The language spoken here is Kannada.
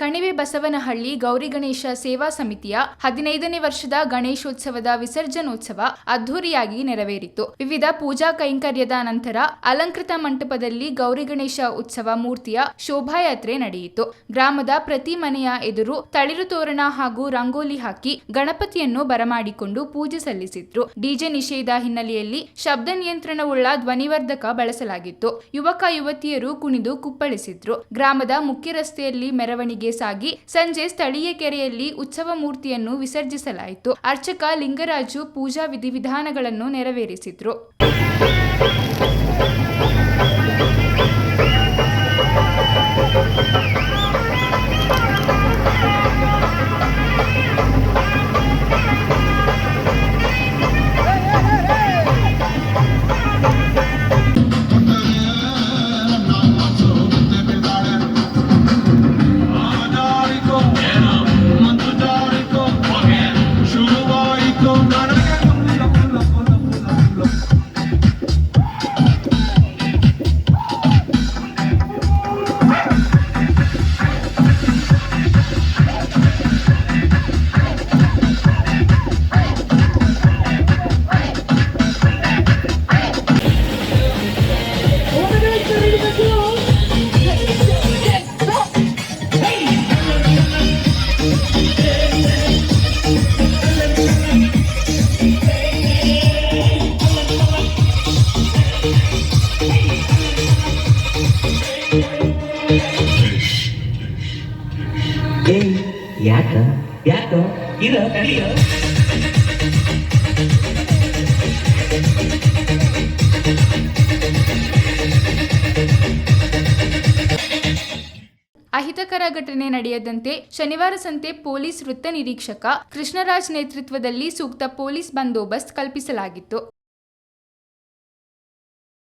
ಕಣಿವೆ ಬಸವನಹಳ್ಳಿ ಗೌರಿ ಗಣೇಶ ಸೇವಾ ಸಮಿತಿಯ 15ನೇ ವರ್ಷದ ಗಣೇಶೋತ್ಸವದ ವಿಸರ್ಜನೋತ್ಸವ ಅದ್ದೂರಿಯಾಗಿ ನೆರವೇರಿತು. ವಿವಿಧ ಪೂಜಾ ಕೈಂಕರ್ಯದ ನಂತರ ಅಲಂಕೃತ ಮಂಟಪದಲ್ಲಿ ಗೌರಿ ಗಣೇಶ ಉತ್ಸವ ಮೂರ್ತಿಯ ಶೋಭಾಯಾತ್ರೆ ನಡೆಯಿತು. ಗ್ರಾಮದ ಪ್ರತಿ ಮನೆಯ ಎದುರು ತಳಿರು ತೋರಣ ಹಾಗೂ ರಂಗೋಲಿ ಹಾಕಿ ಗಣಪತಿಯನ್ನು ಬರಮಾಡಿಕೊಂಡು ಪೂಜೆ ಸಲ್ಲಿಸಿದ್ರು. ಡಿಜೆ ನಿಷೇಧ ಹಿನ್ನೆಲೆಯಲ್ಲಿ ಶಬ್ದ ನಿಯಂತ್ರಣವುಳ್ಳ ಧ್ವನಿವರ್ಧಕ ಬಳಸಲಾಗಿತ್ತು. ಯುವಕ ಯುವತಿಯರು ಕುಣಿದು ಕುಪ್ಪಳಿಸಿದ್ರು. ಗ್ರಾಮದ ಮುಖ್ಯ ರಸ್ತೆಯಲ್ಲಿ ಮೆರವಣಿಗೆ ಸಾಗಿ ಸಂಜೆ ಸ್ಥಳೀಯ ಕೆರೆಯಲ್ಲಿ ಉತ್ಸವ ಮೂರ್ತಿಯನ್ನು ವಿಸರ್ಜಿಸಲಾಯಿತು. ಅರ್ಚಕ ಲಿಂಗರಾಜು ಪೂಜಾ ವಿಧಿವಿಧಾನಗಳನ್ನು ನೆರವೇರಿಸಿದ್ರು. ಯಾಕ ಇರ ಕಲಿಯ ಅಹಿತಕರ ಘಟನೆ ನಡೆಯದಂತೆ ಶನಿವಾರ ಸಂತೆ ಪೊಲೀಸ್ ವೃತ್ತ ನಿರೀಕ್ಷಕ ಕೃಷ್ಣರಾಜ್ ನೇತೃತ್ವದಲ್ಲಿ ಸೂಕ್ತ ಪೊಲೀಸ್ ಬಂದೋಬಸ್ತ್ ಕಲ್ಪಿಸಲಾಗಿತ್ತು.